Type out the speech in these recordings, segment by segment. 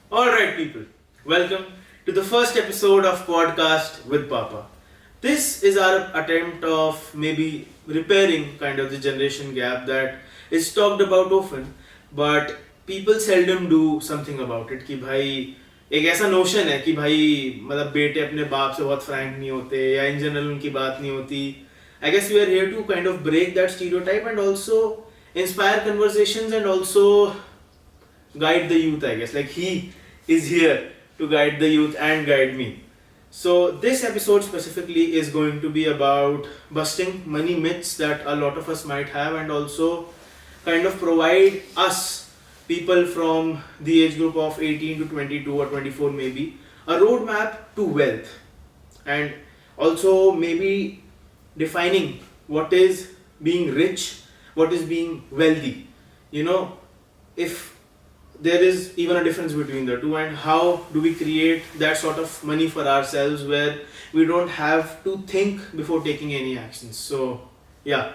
Alright, people, welcome to the first episode of Podcast with Papa. This is our attempt of maybe repairing kind of the generation gap that is talked about often, but people seldom do something about it. कि भाई एक ऐसा notion है कि भाई मतलब बेटे अपने बाप से बहुत फ्रैंक नहीं होते या इन जनरल उनकी बात नहीं होती. I guess we are here to kind of break that stereotype and also inspire conversations and also guide the youth. I guess like he is here to guide the youth and guide me. So this episode specifically is going to be about busting money myths that a lot of us might have and also kind of provide us people from the age group of 18 to 22 or 24 maybe a roadmap to wealth and also maybe defining what is being rich, what is being wealthy. You know, if there is even a difference between the two and how do we create that sort of money for ourselves where we don't have to think before taking any actions. So yeah,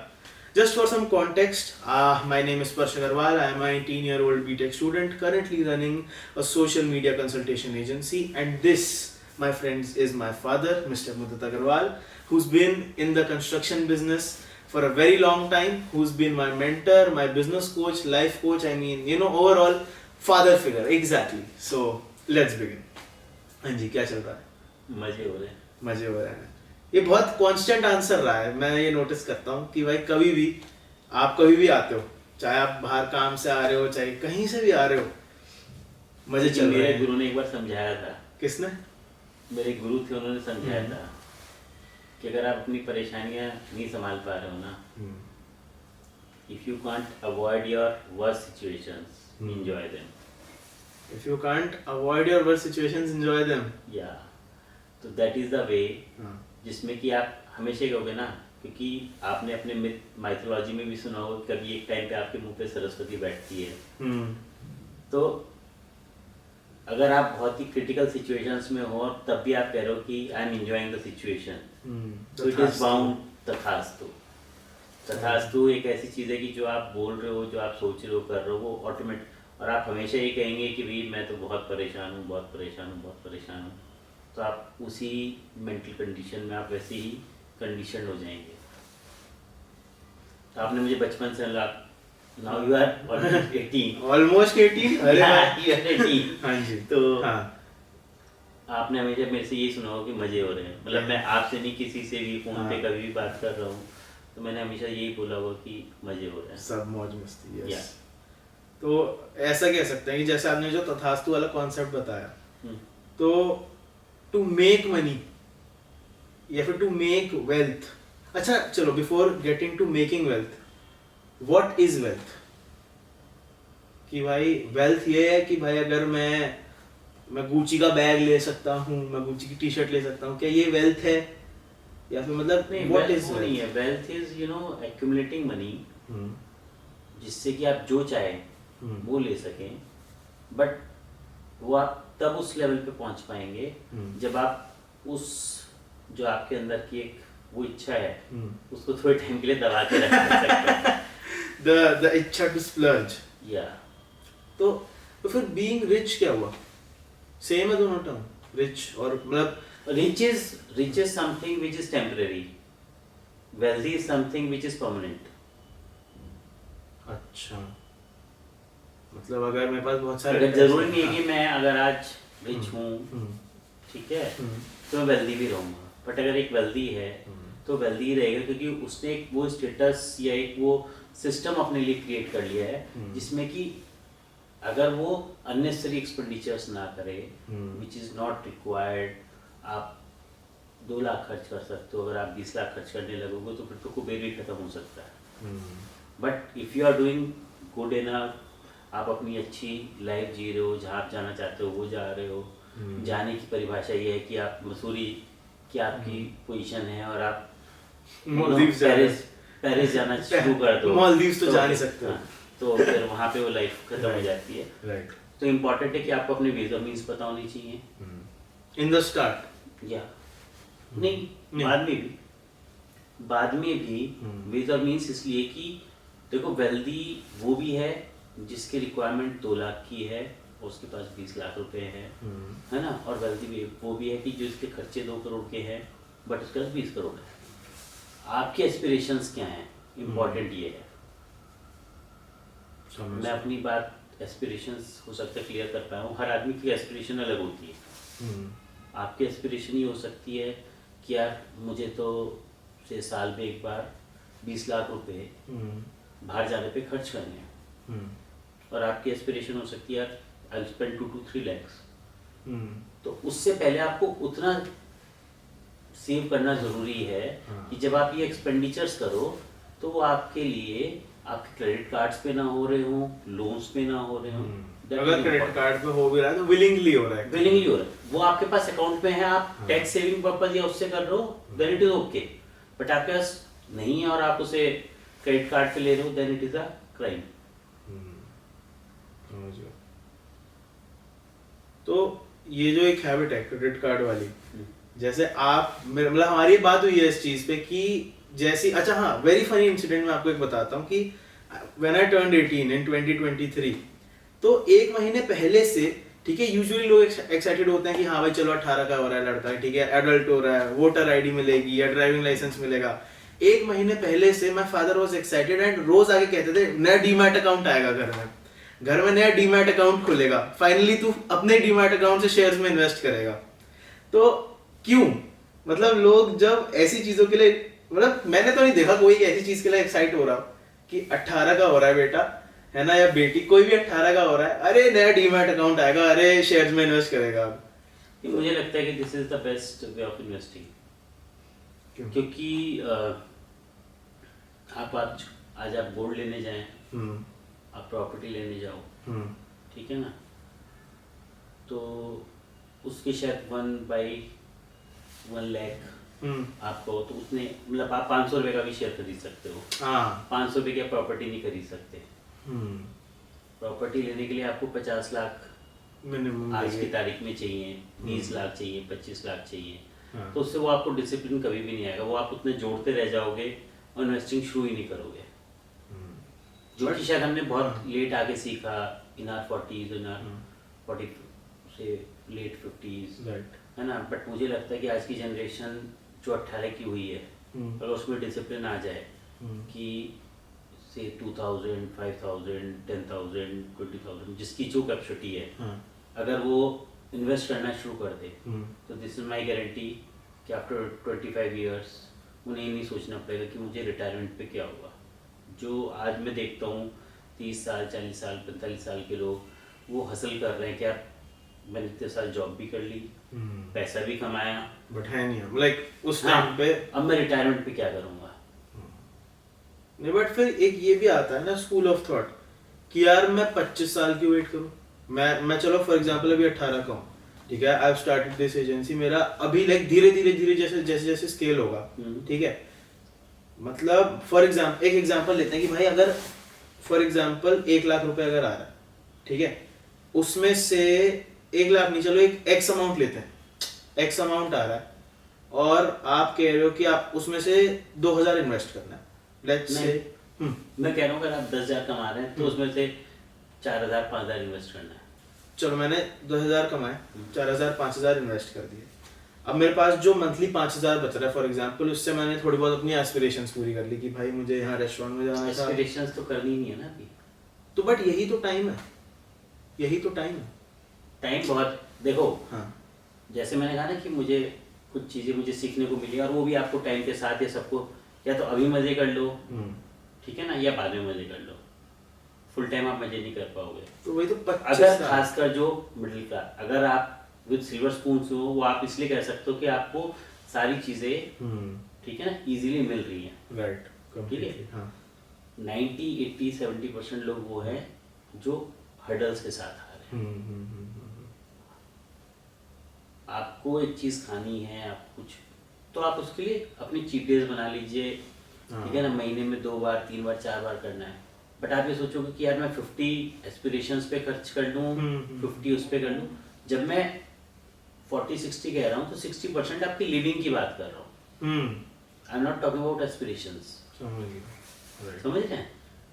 just for some context, my name is Sparsh Agarwal. I am a 18-year-old BTech student currently running a social media consultation agency, and this, my friends, is my father, Mr. Mudit Agarwal, who's been in the construction business for a very long time, who's been my mentor, my business coach, life coach. I mean, you know, overall father figure exactly. So let's begin. हाँ जी, क्या चल रहा है? मजे हो रहे हैं. ये बहुत कांस्टेंट आंसर रहा है. मैं ये नोटिस करता हूँ कि भाई आप कभी भी आते हो, चाहे आप बाहर काम से आ रहे हो चाहे कहीं से भी आ रहे हो, मजे चल रहे हैं. मेरे गुरु ने एक बार समझाया था. किसने? मेरे गुरु थे, उन्होंने समझाया था कि अगर आप अपनी परेशानियां नहीं संभाल पा रहे हो ना, if you can't avoid your worst situations, enjoy them. If you can't avoid your worst situations, enjoy them. Yeah. तो that is the way जिसमें कि आप हमेशा कहोगे ना, क्योंकि आपने अपने माइथोलॉजी में भी सुना होगा कभी एक टाइम पे आपके मुंह पे सरस्वती बैठती है. तो अगर आप बहुत ही क्रिटिकल सिचुएशंस में हो तब भी आप कह रहे हो कि I am enjoying the situation, तो इट इज बाउंड तथास्तु. तथास्तु एक ऐसी चीज़ है कि जो आप बोल रहे हो, जो आप सोच रहे हो, कर रहे हो, वो ऑटोमेटिक. और आप हमेशा ये कहेंगे कि भाई मैं तो बहुत परेशान हूँ, बहुत परेशान हूँ, बहुत परेशान हूँ, तो आप उसी मेंटल कंडीशन में आप वैसे ही कंडीशन हो जाएंगे. तो आपने मुझे बचपन से now you are almost 18. Almost 18. अरे यू आर 18. हाँ जी. तो हाँ. आपने हमेशा मेरे से यही सुना हो कि मजे हो रहे हैं. मतलब मैं आपसे नहीं, किसी से भी फोन पे कभी भी बात कर रहा हूँ तो मैंने हमेशा यही बोला हुआ कि मजे हो रहे हैं, सब मौज मस्ती. यस. Yeah. तो ऐसा कह सकते हैं कि जैसे आपने जो तथास्तु वाला कॉन्सेप्ट बताया, तो टू मेक मनी या फिर टू मेक वेल्थ. अच्छा चलो, before getting to making wealth, what is wealth? कि भाई वेल्थ ये है कि भाई अगर मैं गुची का बैग ले सकता हूँ, मैं गुची की टी शर्ट ले सकता हूँ, क्या ये वेल्थ है? या फिर मतलब नहीं, व्हाट वेल्थ इज वो नहीं है. Wealth is you know accumulating money, जिससे कि आप जो चाहें वो ले सकें. बट वो आप तब उस लेवल पे पहुंच पाएंगे जब आप उस जो आपके अंदर की एक वो इच्छा है उसको थोड़े टाइम के लिए दबा के रख सकते हैं. द इच्छा टू स्प्लर्ज. या तो फिर बीइंग रिच क्या हुआ? सेम है दोनों टर्म, रिच और मतलब rich is something which is temporary, wealthy is something which is permanent. अच्छा, मतलब अगर मेरे पास बहुत सारे अगर जरूरी नहीं है कि मैं अगर आज रिच हूँ, ठीक है, तो मैं वेल्दी भी रहूँगा. बट अगर एक वेल्दी है तो वेल्दी ही रहेगा, क्योंकि उसने एक वो स्टेटस या एक वो सिस्टम अपने लिए क्रिएट कर लिया है जिसमें कि अगर वो अननेसेसरी एक्सपेंडिचर्स ना करे, विच इज़ नॉट रिक्वायर्ड. आप 2 लाख खर्च कर सकते हो, अगर आप 20 लाख खर्च करने लगोगे तो फिर तो कुबेर भी खत्म हो सकता है. But if you are doing good enough, आप अपनी अच्छी लाइफ जी रहे हो, जहाँ आप जाना चाहते हो वो जा रहे हो. जाने की परिभाषा ये है कि आप मसूरी की आपकी पोजीशन है और आप पेरिस जाना शुरू कर दो. मालदीव्स तो जा नहीं सकते. हाँ, तो फिर वहाँ पे वो लाइफ खत्म हो जाती है. राइट. तो इम्पोर्टेंट है कि आपको अपने वीज़ा मीन्स पता होनी चाहिए इन द स्टार्ट. या नहीं, बाद में भी वीज़ा मीन्स इसलिए कि देखो वेल्दी वो भी है जिसकी रिक्वायरमेंट 2 लाख की है उसके पास 20 लाख रुपए हैं, है ना, और वेल्दी भी वो भी है कि जो इसके खर्चे 2 करोड़ के हैं बट उसके पास 20 करोड़ है। आपके एस्पिरेशंस क्या हैं, इम्पोर्टेंट ये है। मैं अपनी बात एस्पिरेशंस हो सकता है क्लियर कर पाया हूँ। हर आदमी की एस्पिरेशन अलग होती है। आपकी एस्पिरेशन ये हो सकती है कि यार मुझे तो से साल में एक बार 20 लाख रुपए बाहर जाने पे खर्च करने हैं, और आपकी एस्पिरेशन हो सकती है यार आई स्पेंड 2 to 3 lakhs। तो उससे पहले आपको उतना सेव करना जरूरी है कि जब आप ये एक्सपेंडिचर्स करो तो वो आपके लिए आपके क्रेडिट कार्ड्स पे ना हो रहे हो, लोन्स पे ना हो रहे हो। अगर क्रेडिट कार्ड पे हो भी रहा है तो विलिंगली हो रहा है, विलिंगली हो रहा है, वो आपके पास अकाउंट में है, आप टैक्स सेविंग पर्पज या उससे कर रहे हो, then it is okay. But आपके पास नहीं है और आप उसे क्रेडिट कार्ड पे ले रहे हो, then it is a crime. तो ये जो एक हैबिट है क्रेडिट कार्ड वाली, जैसे आप मतलब हमारी बात हुई है इस चीज पे कि जैसी, अच्छा हाँ, वेरी फनी इंसिडेंट मैं आपको एक बताता हूँ कि व्हेन आई टर्न्ड 18 इन 2023, तो एक महीने पहले से, ठीक है, यूजुअली लोग एक्साइटेड होते हैं कि हाँ भाई चलो 18 का हो रहा है लड़का, ठीक है, एडल्ट हो रहा है, वोटर आईडी मिलेगी या ड्राइविंग लाइसेंस मिलेगा। एक महीने पहले से my father was excited and रोज आके कहते थे नया डीमैट अकाउंट आएगा घर में नया डीमैट अकाउंट खुलेगा, फाइनली तू अपने डीमैट अकाउंट से शेयर्स में इन्वेस्ट करेगा। तो क्यों, मतलब लोग जब ऐसी चीजों के लिए, मतलब मैंने तो नहीं देखा कोई ऐसी चीज के लिए एक्साइट हो रहा कि 18 का हो रहा है बेटा, है ना, या बेटी, कोई भी 18 का हो रहा है, अरे नया डीमैट अकाउंट आएगा, अरे शेयर्स में इन्वेस्ट करेगा। मुझे लगता है कि this is the best way of investing, क्योंकि आप आज आप गोल्ड लेने जाएं, आप प्रॉपर्टी लेने जाओ, ठीक है ना, तो उसके शायद 1/1 लाख आपको, तो उसने मतलब आप 500 रुपए का भी शेयर खरीद सकते हो। 500 रुपए की प्रॉपर्टी नहीं खरीद सकते। प्रॉपर्टी लेने के लिए आपको 50 लाख मिनिमम आज की तारीख में चाहिए, 20 लाख चाहिए, 25 लाख चाहिए। तो उससे वो आपको डिसिप्लिन कभी भी नहीं आएगा, वो आप उतने जोड़ते रह जाओगे और इन्वेस्टिंग शुरू ही नहीं करोगे। जो कि शायद हमने बहुत लेट आके सीखा, in our 40s, in our 40 से लेट 50s, है ना। बट मुझे लगता है कि आज की जनरेशन जो 18 की हुई है, अगर उसमें डिसिप्लिन आ जाए कि से 2000, 5000, 10,000, 20,000 जिसकी जो कैपेसिटी है, अगर वो इन्वेस्ट करना शुरू कर दे, तो दिस इज माय गारंटी कि आफ्टर 25 इयर्स उन्हें नहीं सोचना पड़ेगा कि मुझे रिटायरमेंट पे क्या होगा। जो आज मैं देखता हूँ 30 साल, 40 साल, 45 साल के लोग, वो हासिल कर रहे हैं कि यार मैंने इतने साल जॉब भी कर ली, पैसा भी कमाया, बट है नहीं लाइक उस टाइम पे, अब मैं रिटायरमेंट पे क्या करूँगा। नहीं, बट फिर एक ये भी आता है ना स्कूल ऑफ थॉट कि यार मैं 25 साल की वेट करूं, मैं चलो फॉर एग्जांपल अभी 18 का हूं, ठीक है, I have started this agency, मेरा अभी लाइक धीरे धीरे जैसे स्केल होगा, ठीक है, मतलब फॉर एग्जांपल एक एग्जांपल लेते हैं कि भाई अगर फॉर एग्जांपल 1 लाख रुपए अगर आ रहा है, ठीक है, उसमें से 1 लाख नहीं, चलो एक एक्स अमाउंट लेते हैं, एक्स अमाउंट आ रहा है और आप कह रहे हो कि आप उसमें से 2000 इन्वेस्ट करना है, लेट्स से मैं कह रहा हूँ अगर आप 10,000 कमा रहे हैं तो उसमें से 4,000, 5,000 इन्वेस्ट करना है। चलो मैंने 2,000 कमाए, 4,000, 5,000 इन्वेस्ट कर दिए, अब मेरे पास जो मंथली 5,000 बच रहा है फॉर एग्जांपल, उससे मैंने थोड़ी बहुत अपनी एस्पिरेशंस पूरी कर ली कि भाई मुझे यहाँ रेस्टोरेंट में जाना था। एस्पिरेशंस तो करनी नहीं है ना अभी तो, बट यही तो टाइम है, यही तो टाइम है। टाइम बहुत, देखो हाँ, जैसे मैंने कहा ना कि मुझे कुछ चीज़ें मुझे सीखने को मिली, और वो भी आपको टाइम के साथ, या सबको या तो अभी मजे कर लो, ठीक है ना, या बाद में मजे कर लो। फुल टाइम आप मजे नहीं कर पाओगे। तो वही तो 25 अगर खासकर जो मिडिल क्लास, अगर आप विद सिल्वर स्पून हो, वो आप इसलिए कह सकते हो कि आपको सारी चीजें ठीक है ना इजीली मिल रही हैं, राइट, ठीक है। 90, 80, 70% लोग वो हैं जो हर्डल्स के साथ आ रहे हैं। आपको एक चीज खानी है, आप कुछ, तो आप उसके लिए अपनी चीट डेज बना लीजिए, ठीक है ना, महीने में 2 बार, 3 बार, 4 बार करना है। बट आप ये सोचोगे कि यार मैं 50 एस्पिरेशंस पे खर्च कर लूँ, 50 उस पे कर लूँ। जब मैं 40-60 कह रहा हूँ तो 60% आपकी लिविंग की बात कर रहा हूँ। I am not talking about aspirations. समझ रहे हैं?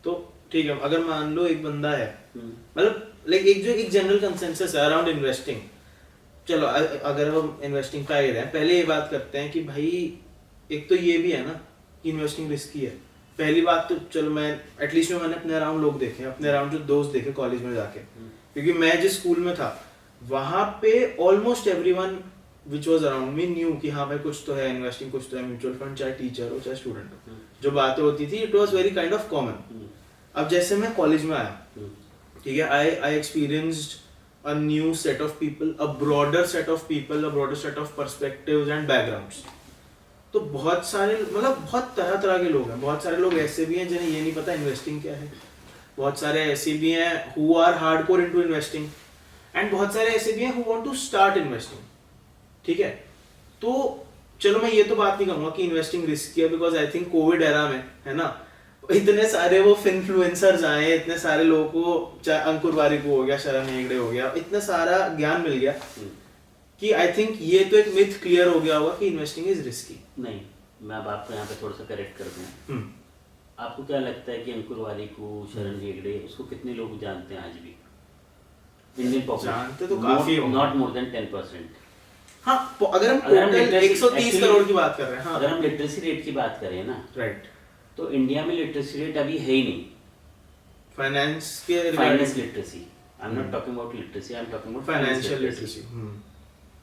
तो ठीक है, अगर मान लो एक बंदा है, मतलब लाइक एक जनरल कंसेंसस है अराउंड इन्वेस्टिंग। चलो अगर हम इन्वेस्टिंग का ही रहे हैं, पहले ये बात करते हैं कि भाई एक तो ये भी है ना कि इन्वेस्टिंग रिस्की है। पहली बात तो चलो मैं एटलीस्ट मैंने अपने अराउंड लोग देखे, अपने अराउंड जो दोस्त देखे कॉलेज में जाके, क्योंकि मैं जिस स्कूल में था वहाँ पे almost everyone which was around me new कि हाँ भाई कुछ तो है इन्वेस्टिंग, कुछ तो है म्यूचुअल फंड, चाहे टीचर हो चाहे स्टूडेंट हो, जो बातें होती थी it was very kind of common. अब जैसे मैं कॉलेज में आया, ठीक है, I experienced a new set of people, a broader set of people, a broader set of perspectives and backgrounds। तो बहुत सारे मतलब बहुत तरह तरह के लोग हैं। बहुत सारे लोग ऐसे भी हैं जिन्हें ये नहीं पता इन्वेस्टिंग क्या है, बहुत सारे ऐसे भी हैं who are hardcore into investing, and बहुत सारे ऐसे भी हैं who want to start investing। ठीक है, तो चलो मैं ये तो बात नहीं कहूँगा कि इन्वेस्टिंग रिस्की है, because I think Covid era में है ना इतने सारे वो इन्फ्लुएंसर्स आए, इतने सारे लोगों को, चाहे अंकुर वारिक हो गया, शरण हेगड़े हो गया, इतना सारा ज्ञान मिल गया कि आई थिंक ये तो एक मिथ क्लियर हो गया होगा कि इन्वेस्टिंग इज रिस्की। नहीं, मैं अब आपको यहाँ पे थोड़ा सा करेक्ट कर दूँ। आपको क्या लगता है कि अंकुर वारिक को, शरण हेगड़े, उसको कितने लोग जानते हैं आज भी? इंडियन पॉपुलेशन जानते तो काफी होंगे, नॉट मोर देन 10%। हाँ, अगर हम टोटल 130 करोड़ की बात कर रहे हैं, हाँ, अगर हम लिटरेसी रेट की बात करें ना, राइट, तो इंडिया में लिटरेसी रेट अभी है ही नहीं। फाइनेंस के finance literacy, I am not talking about literacy, I am talking about financial literacy.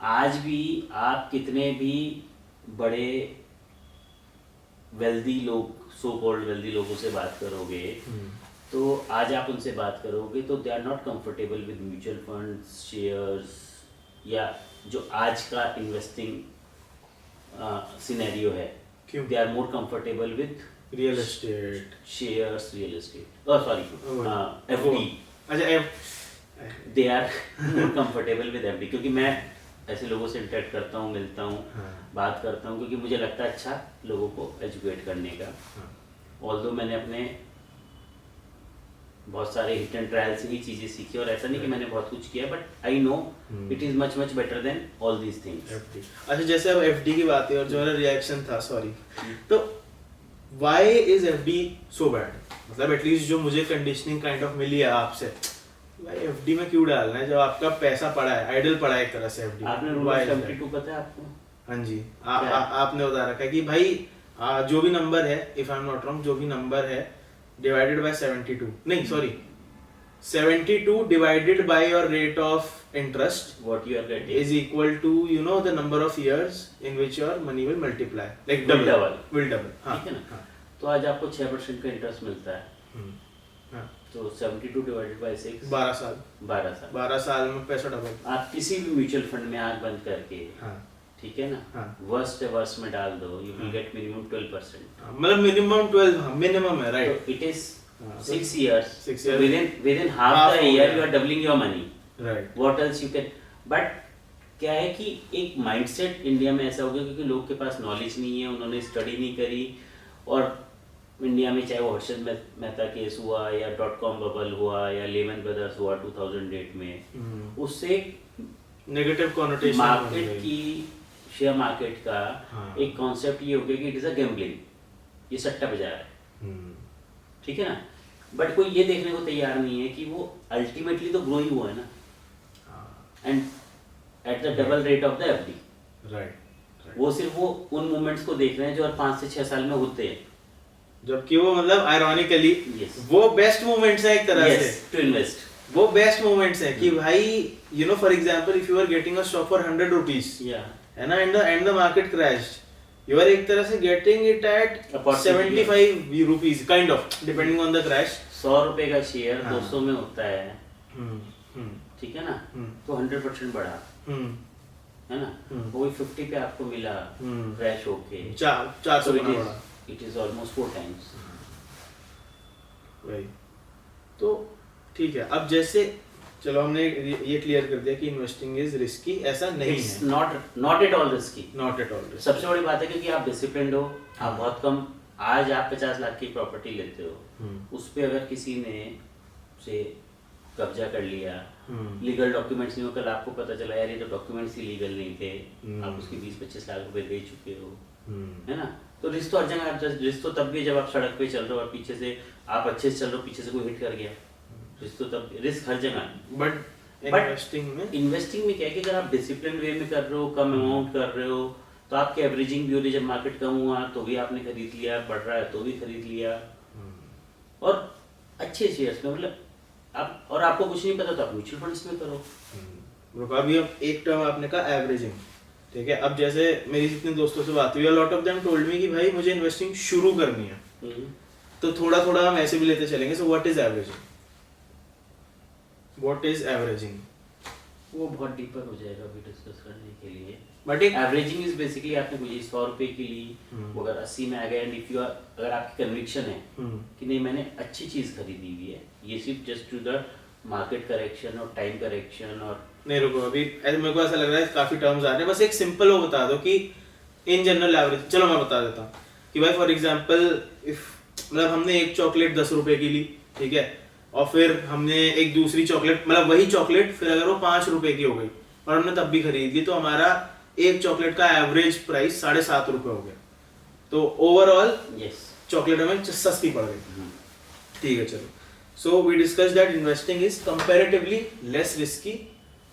आज भी आप कितने भी बड़े वेल्दी लोग, सो कॉल्ड वेल्दी लोगों से बात करोगे, तो आज आप उनसे बात करोगे तो they are not comfortable with mutual funds, shares, या जो आज का इन्वेस्टिंग सिनेरियो है। क्यों? They are more comfortable with real estate, shares, real estate, sorry, FD. अच्छा, they are more comfortable with FD, क्योंकि मैं ऐसे लोगों से इंटरेक्ट करता हूँ, मिलता हूँ, बात करता हूँ, क्योंकि मुझे लगता है अच्छा लोगों को एजुकेट करने का। ऑल्दो मैंने अपने बहुत सारे हिट एंड ट्रायल से ही चीज़ें सीखी, और ऐसा नहीं कि मैंने बहुत कुछ किया, but I know it is much much better than all these things. अच्छा, जैसे अब एफडी की बात है और जो मेरा रिएक्शन था, सॉरी, तो why is FD so bad? मतलब एटलीस्ट जो मुझे कंडीशनिंग काइंड ऑफ मिली है आपसे, भाई एफडी में क्यों डालना है जब आपका पैसा पड़ा है, आइडल पड़ा है एक तरह से एफडी। आपने रूल ऑफ 72 पता है आपको? हाँ जी, आपने बता रखा है कि भाई जो भी नंबर है, if I am not wrong, जो भी नंबर है divided by 72, नहीं sorry, 72 divided by your rate of interest, what you are getting is equal to, you know, the number of years in which your money will multiply, like will double, हाँ, ठीक है ना? तो आज आपको 6% का interest मिलता है, हाँ, तो 72 divided by 6, 12 साल में पैसा डबल। आप किसी भी म्यूचुअल फंड में आंख बंद करके, हाँ, ठीक है ना, हाँ, वर्स्ट में डाल दो, यू विल गेट मिनिमम 12%। मतलब मिनिमम 12 मिनिमम है, राइट? तो it is 6 years, 6 years, within half the year you are doubling your money, right? what else you can, but क्या है कि एक माइंडसेट इंडिया में ऐसा हो गया क्योंकि लोग के पास नॉलेज नहीं है, उन्होंने स्टडी नहीं करी, और इंडिया में चाहे वो हर्षद मेहता केस हुआ या .com बबल हुआ या लेमन ब्रदर्स हुआ 2008 में, उससे नेगेटिव कॉनोटेशन मार्केट की, शेयर मार्केट का एक कॉन्सेप्ट ये हो गया कि इट इज अ गैम्बलिंग, ये सट्टा बाजार है, ठीक है ना? बट कोई ये देखने को तैयार नहीं है कि वो अल्टीमेटली तो ग्रो ही हुआ है ना, and at the double rate of the FD, right? वो सिर्फ वो उन मूवमेंट्स को देख रहे हैं जो हर 5 से 6 साल में होते हैं, जबकि वो मतलब आयरॉनिकली yes, वो बेस्ट मोमेंट्स है एक तरह yes, से टू इन्वेस्ट, वो बेस्ट मोमेंट्स है कि भाई you know for example if you are getting a stock for 100 rupees, है ना, and the market crashed, you are एक तरह से getting it at 75 rupees kind of depending on the crash। 100 रुपए का शेयर 200 में होता है, ठीक है ना, तो 100% बढ़ा, है ना, वो 50 पे आपको मिला क्रैश होके 400 गुना बढ़ा, इट इज ऑलमोस्ट 4 times। वही तो ठीक है। अब जैसे चलो हमने ये क्लियर कर दिया कि इन्वेस्टिंग इज रिस्की, ऐसा नहीं है, not at all risky, not at all. सबसे बड़ी बात है क्योंकि आप डिसिप्लिन्ड हो, आप बहुत कम, आज आप 50 लाख की प्रॉपर्टी लेते हो, उस पे अगर किसी ने से कब्जा कर लिया, लीगल डॉक्यूमेंट्स नहीं हो, कल आपको पता चला यार ये तो डॉक्यूमेंट्स ही लीगल नहीं थे, आप उसके 20-25 लाख रुपए दे चुके हो, है ना, तो रिस्क तो हर जगह, रिस्क तो तब भी जब आप सड़क पे चल रहे हो और पीछे से आप अच्छे से चल रहे हो, पीछे से कोई हिट कर गया, रिस्क तो तब, रिस्क हर जगह है। बट इन्वेस्टिंग में क्या है कि अगर आप डिसिप्लिन वे में कर रहे हो, कम अमाउंट कर रहे हो, तो आपकी एवरेजिंग भी हो रही है। जब मार्केट कम हुआ तो भी आपने खरीद लिया, बढ़ रहा है तो भी खरीद लिया, और अच्छे शेयर्स में, मतलब आप, और आपको कुछ नहीं पता तो आप म्यूचुअल फंड्स में करो। अभी अब एक टर्म आपने कहा एवरेजिंग, ठीक है। अब जैसे मेरी जितने दोस्तों से बात हुई, lot of them told me कि भाई मुझे इन्वेस्टिंग शुरू करनी है, तो थोड़ा थोड़ा हम ऐसे भी लेते चलेंगे। So what is averaging? What is averaging? वो बहुत डीपर हो जाएगा अभी डिस्कस करने के लिए। बट एक एवरेजिंग इज बेसिकली आपने कोई 100 रुपए की ली, वो अगर 80 में आ गया, एंड इफ यू आर, अगर आपकी कन्विक्शन है कि नहीं मैंने अच्छी चीज खरीदी हुई है, ये सिर्फ just to the market correction और टाइम करेक्शन, और नहीं रुको, अभी मेरे को ऐसा लग रहा है काफी टर्म्स आ रहे हैं, बस एक सिंपल वो बता दो कि इन जनरल एवरेज। चलो मैं बता देता हूँ कि भाई फॉर एग्जांपल इफ, मतलब हमने एक चॉकलेट 10 रुपए की ली, ठीक है, और फिर हमने एक दूसरी चॉकलेट, मतलब वही चॉकलेट फिर अगर वो 5 रुपए की हो गई और हमने तब भी खरीद ली, तो हमारा एक चॉकलेट का एवरेज प्राइस 7.5 रुपए हो गया। तो ओवरऑल चॉकलेट हमें सस्ती पड़ गई, ठीक है। चलो, so we discuss that investing is comparatively less risky,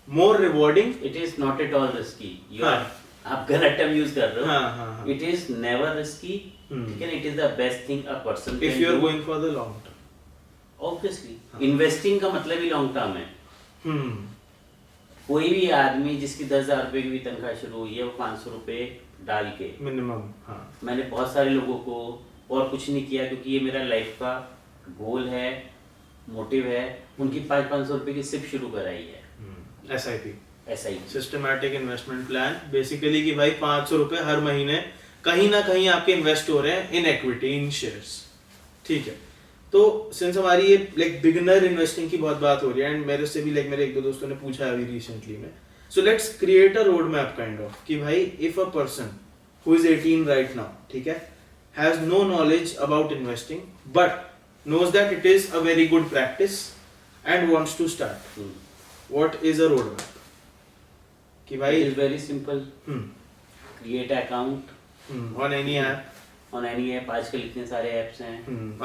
more rewarding. It is not at all risky, you are, आप गलत टर्म यूज कर रहे हो। हाँ। इट इज नेवर रिस्की, ठीक है। It is the best thing a person if you are going for the long term, obviously investing का मतलब ही लॉन्ग टर्म है। कोई भी आदमी जिसकी 10,000 रुपए की भी तनख्वाह शुरू हुई है, वो 500 रुपए डाल के मिनिमम, मैंने बहुत सारे लोगों को, और कुछ नहीं किया क्योंकि ये मेरा लाइफ का गोल है, मोटिव है, उनकी 500 रुपए की सिप शुरू कराई है। SIP, systematic investment plan, basically कि भाई 500 रुपए हर महीने कहीं ना कहीं आपके इन्वेस्ट हो रहे हैं इन इक्विटी, इन शेयर्स, ठीक है। तो सिंस हमारी ये लाइक बिगिनर इन्वेस्टिंग की बहुत बात हो रही है, एंड मेरे से भी लाइक मेरे एक दो दोस्तों ने पूछा अभी रिसेंटली में, so let's create a road map kind of कि भाई if a person who is 18 right now, ठीक है, has no knowledge about investing but knows that it is a very good practice and wants to start, what is a road map? कि भाई it is very simple, create an account on any app, आजकल इतने सारे apps हैं।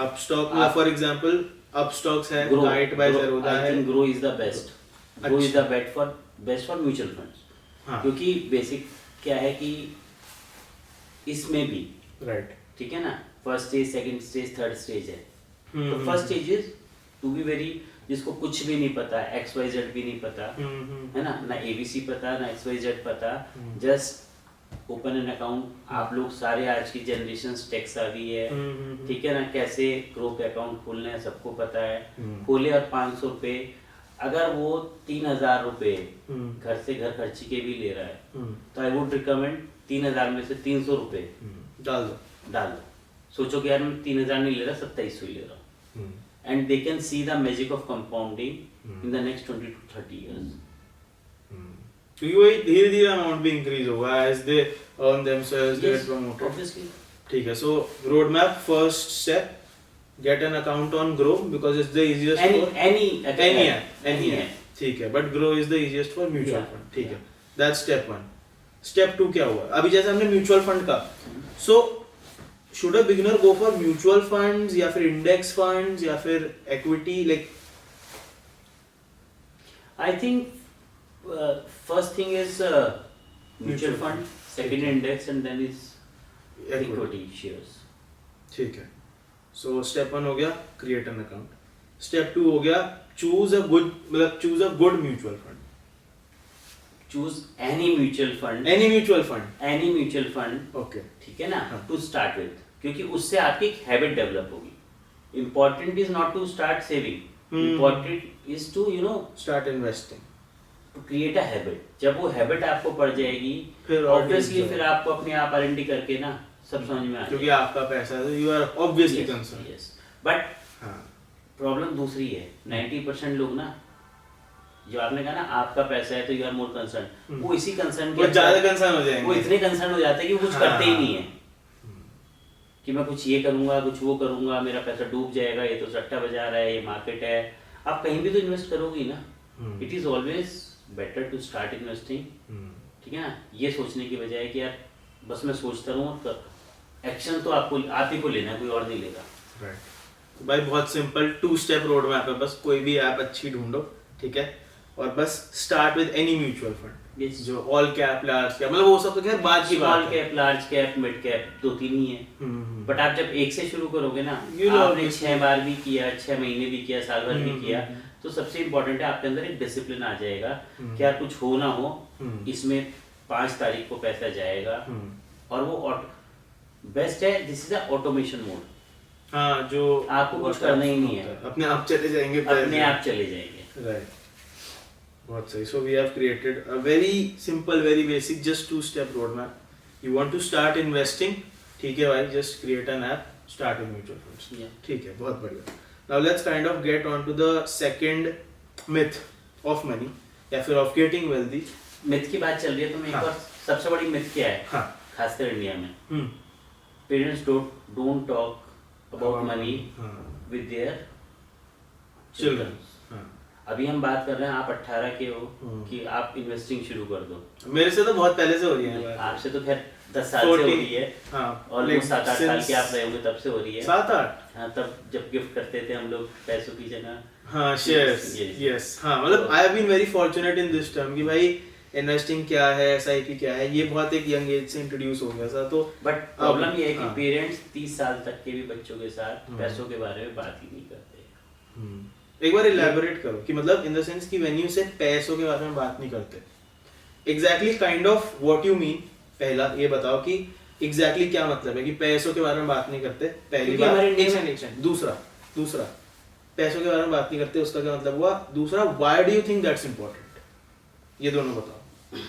Upstock, for example, Upstocks है, Kite by Zerodha है। I think Grow is the best. Grow is the best for mutual funds. क्योंकि basic क्या है कि इसमें भी राइट, ठीक है ना, first stage, second stage, third stage है। तो first stage is to be very, जिसको कुछ भी नहीं पता, XYZ भी नहीं पता, है ना ABC पता, ना XYZ पता, जस्ट ओपन एन अकाउंट। आप लोग सारे आज की जनरेशन टेक्स आ गई है, ठीक है ना, कैसे ग्रो पे अकाउंट खोलना है सबको पता है। खोले और 500 रुपए, अगर वो 3,000 रुपए घर से घर खर्ची के भी ले रहा है, तो आई वुड रिकमेंड 3,000 में से 300 रुपए डाल दो। सोचो कि यार मैं 3,000 नहीं ले रहा, 2700 ही ले रहा हूँ, and they can see the magic of compounding in the next 20 to 30 years. क्योंकि वही धीरे धीरे अमाउंट भी इंक्रीज होगा as they earn themselves, get promoted, obviously, ठीक है। So road map, first step, get an account on Groww because it's the easiest for any app, ठीक है, but Groww is the easiest for mutual fund, ठीक है, that's step 1। Step 2 क्या हुआ? अभी जैसे हमने म्यूचुअल फंड का, सो should a beginner go for mutual funds या फिर index funds या फिर equity, like I think first thing is mutual fund, second index, and then is equity shares, ठीक है। so step 1 हो गया create an account, step 2 हो गया choose a good, मतलब choose a good mutual fund, choose any mutual fund, okay, ठीक है ना, to start with, क्योंकि उससे आपकी एक हैबिट डेवलप होगी। important is not to start saving, important is to start investing, to create a habit। जब वो हैबिट आपको पड़ जाएगी, फिर ऑब्वियसली फिर आपको अपने आप R&D करके ना सब समझ में आ जाएगा, क्योंकि आपका पैसा है, you are obviously concerned, yes, but problem दूसरी है। 90% लोग ना, जो आपने कहा ना आपका पैसा है तो यू आर मोर कंसर्न, वो इसी कंसर्न के ज्यादा कंसर्न हो जाएंगे, वो इतने कंसर्न हो जाते हैं कि वो कुछ करते ही नहीं है, कि मैं कुछ ये करूंगा, कुछ वो करूंगा, मेरा पैसा डूब जाएगा, ये तो सट्टा बाजार है, ये मार्केट है। आप कहीं भी तो इन्वेस्ट करोगे ना, it is always better to start investing, ठीक है ना, ये सोचने की बजाय कि यार बस मैं सोचता रहूँ, एक्शन तो आपको, आप ही को लेना है, कोई और नहीं लेगा, राइट। भाई बहुत सिंपल 2 स्टेप रोड मैप है, बस कोई भी ऐप अच्छी ढूंढो, ठीक है, और बस start with any mutual fund, Yes. जो ऑल कैप लार्ज कैप, मतलब वो सब तो खैर बाद की बात स्मॉल है। Cap, large cap, mid cap, 2-3 ही है। बट आप जब एक से शुरू करोगे ना, You know, आपने obviously. 6 बार भी किया, 6 महीने भी किया, साल भर भी किया, हम्म। तो सबसे इम्पोर्टेंट है आपके अंदर एक डिसिप्लिन आ जाएगा हम्म। कि यार कुछ हो ना हो, हम्म। इसमें 5 तारीख को पैसा जाएगा, और वो बेस्ट है, this is a automation mode. हाँ, जो आपको कुछ करना ही नहीं है, अपने आप चले जाएंगे, अपने आप चले जाएंगे। राइट, बहुत सही। So we have created a very simple, very basic, just 2 step road map. You want to start investing, ठीक है भाई, just create an app, start in mutual funds, ठीक है, बहुत बढ़िया। Now let's kind of get on to the second myth of money, या फिर of getting wealthy. Myth की बात चल रही है, तो मैं एक हाँ। बार, सबसे बड़ी मिथ क्या है, हाँ। खासकर इंडिया में, parents don't talk about money with their children. अभी हम बात कर रहे हैं, आप 18 के हो कि आप इन्वेस्टिंग शुरू कर दो। मेरे से तो बहुत पहले से हो रही है, आपसे तो खैर 10 साल से हो रही है, और 7-8 साल के आप रहे होंगे तब से हो रही है। 7-8, हाँ, तब जब गिफ्ट करते थे हम लोग पैसों की जगह। हाँ, शेयर्स, यस, हाँ, मतलब I have been very fortunate in this term कि भाई इन्वेस्टिंग क्या है, एसआईपी क्या है, ये बहुत एक यंग एज से इंट्रोड्यूस हो गया था। तो बट प्रॉब्लम ये है कि हाँ। पेरेंट्स 30 साल तक के भी बच्चों के साथ पैसों के बारे में बात ही नहीं करते। एक बार इलैबोरेट करो कि मतलब इन द सेंस कि व्हेन यू से पैसों के बारे में बात नहीं करते, exactly kind of what you mean. पहला ये बताओ कि एग्जैक्टली क्या मतलब है कि पैसों के बारे में बात नहीं करते, पहली बात। दूसरा पैसों के बारे में बात नहीं करते, उसका क्या मतलब हुआ? दूसरा, why do you think that's important? ये दोनों बताओ।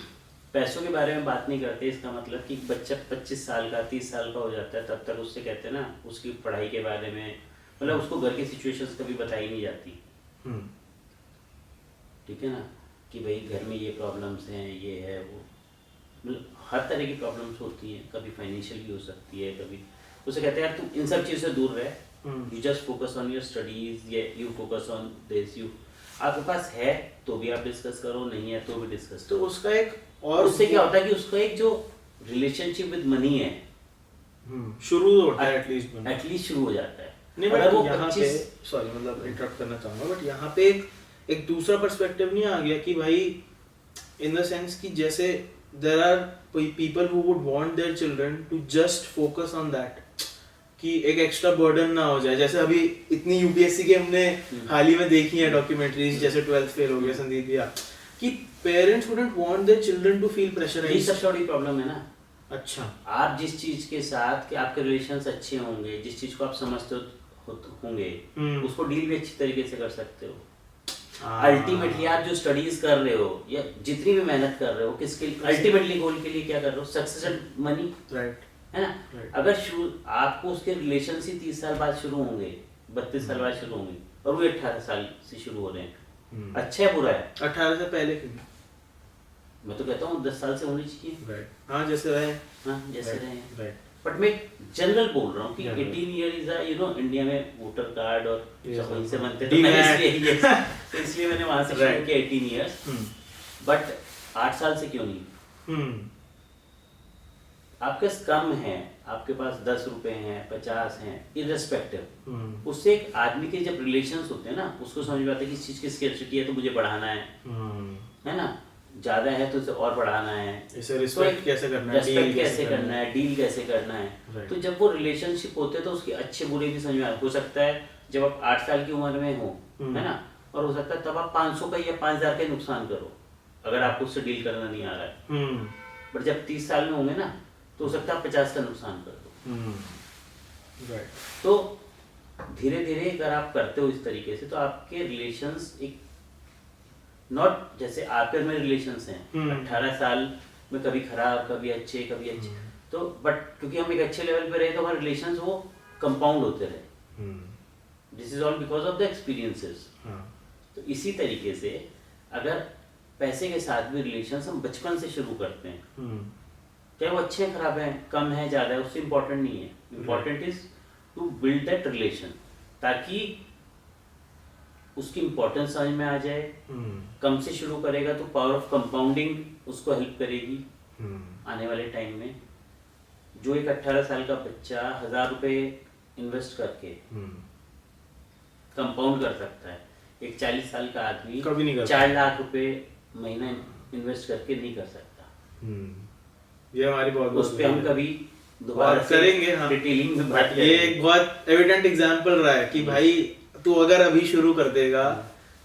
पैसों के बारे में बात नहीं करते, इसका मतलब कि बच्चा 25 साल का, 30 साल का हो जाता है, तब तक उससे कहते हैं ना, उसकी पढ़ाई के बारे में, मतलब उसको घर की सिचुएशंस कभी बताई नहीं जाती। ठीक है ना, कि भाई घर में ये प्रॉब्लम्स हैं, ये है वो, मतलब हर तरह की प्रॉब्लम्स होती हैं, कभी फाइनेंशियल भी हो सकती है, कभी उसे कहते हैं यार तू इन सब चीज़ों से दूर रह, you just focus on your studies, you focus on this, you आपके पास है तो भी आप डिस्कस करो, नहीं है तो भी डिस्कस तो करो। उसका एक और उससे क्या होता है कि उसका एक जो रिलेशनशिप विद मनी है शुरू होता है, एटलीस्ट शुरू हो जाता है। नहीं, बट यहाँ पे सॉरी, मतलब इंटरप्ट करना चाहूंगा, बट यहाँ पे एक दूसरा पर्सपेक्टिव नहीं आ गया कि भाई इन द सेंस कि जैसे there are people who would want their children to just focus on that, कि एक एक्स्ट्रा बर्डन ना हो जाए। जैसे अभी इतनी यूपीएससी के हमने हाल ही में देखी है डॉक्यूमेंट्रीज, जैसे 12th फेल हो गया संदीप भैया, कि parents wouldn't want their children to feel pressurised. ये सबसे बड़ी प्रॉब्लम है ना। अच्छा, आप जिस चीज के साथ कि आपके रिलेशंस अच्छे होंगे, जिस चीज को आप समझते होंगे, उसको डील भी अच्छी तरीके से कर सकते हो। अल्टीमेटली आप जो स्टडीज कर रहे हो या जितनी भी मेहनत कर रहे हो, किसके लिए? अल्टीमेटली गोल के लिए क्या कर रहे हो? सक्सेस एंड मनी, राइट, है ना। अगर आपको उसके रिलेशन ही 30 साल बाद शुरू होंगे, 32 साल बाद शुरू होंगे, और वो 18 साल से शुरू हो रहे हैं, अच्छा है बुरा है? 18 से पहले क्यों? मैं तो कहता हूँ 10 साल से होनी चाहिए। राइट, हाँ, जैसे रहे, हाँ, जैसे रहे। राइट, बट मैं जनरल बोल रहा हूँ कि 18 year is you know, India में वोटर कार्ड और सब वहीं से बनते, तो इसलिए मैंने वहां से शुरू किया 18 ईयर्स। बट 8 साल से क्यों नहीं? आपके पास कम है, आपके पास 10 रुपए हैं, 50 हैं, इररेस्पेक्टिव, उससे एक आदमी के जब रिलेशंस होते हैं ना, उसको समझ में आता है कि इस चीज की स्केर्सिटी है तो मुझे बढ़ाना है ना, ज्यादा है तो इसे और बढ़ाना है, इसे रिस्पेक्ट कैसे करना है, रेस्पेक्ट कैसे करना है, डील कैसे करना है। Right. तो जब वो रिलेशनशिप होते हैं तो उसके अच्छे बुरे भी समझ में हो सकता है। जब आप 8 साल की उम्र में हो, है ना, और हो सकता है तब आप 500 का या 5000 का नुकसान करो अगर आपको उससे डील करना नहीं आ रहा है। बट जब 30 साल में होंगे ना, तो हो सकता है आप 50 का नुकसान कर दो। राइट, तो धीरे धीरे अगर आप करते हो इस तरीके से, तो आपके रिलेशंस एक नॉट जैसे आपके मेरे रिलेशंस हैं 18 साल में, कभी खराब, कभी अच्छे, कभी अच्छे, तो बट क्योंकि हम एक अच्छे लेवल पे रहे तो हमारे रिलेशंस वो कंपाउंड होते रहे। This is all because of the experiences. तो इसी तरीके से अगर पैसे के साथ भी रिलेशंस हम बचपन से शुरू करते हैं, चाहे वो अच्छे हैं, खराब हैं, कम है, ज्यादा है, उससे इम्पोर्टेंट नहीं है। Important is to build that relation, ताकि उसकी इम्पोर्टेंस समझ में आ जाए। कम से शुरू करेगा तो पावर ऑफ कंपाउंडिंग उसको हेल्प करेगी आने वाले टाइम में। जो एक 18 साल का बच्चा 1000 रुपए इन्वेस्ट करके कंपाउंड कर सकता है। एक 40 साल का आदमी कभी नहीं कर 4 लाख रुपए महीना इन्वेस्ट करके नहीं कर सकता। ये हमारी बहुत उस पे हम कभी दोबारा बात करेंगे। हाँ, डिटेलिंग में बात ये करेंगे। एक बहुत एविडेंट एग्जांपल रहा है कि भाई तू अगर अभी शुरू कर देगा,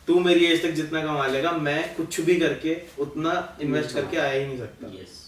तू मेरी एज तक जितना कमा लेगा, मैं कुछ भी करके उतना इन्वेस्ट करके आया ही नहीं सकता। यस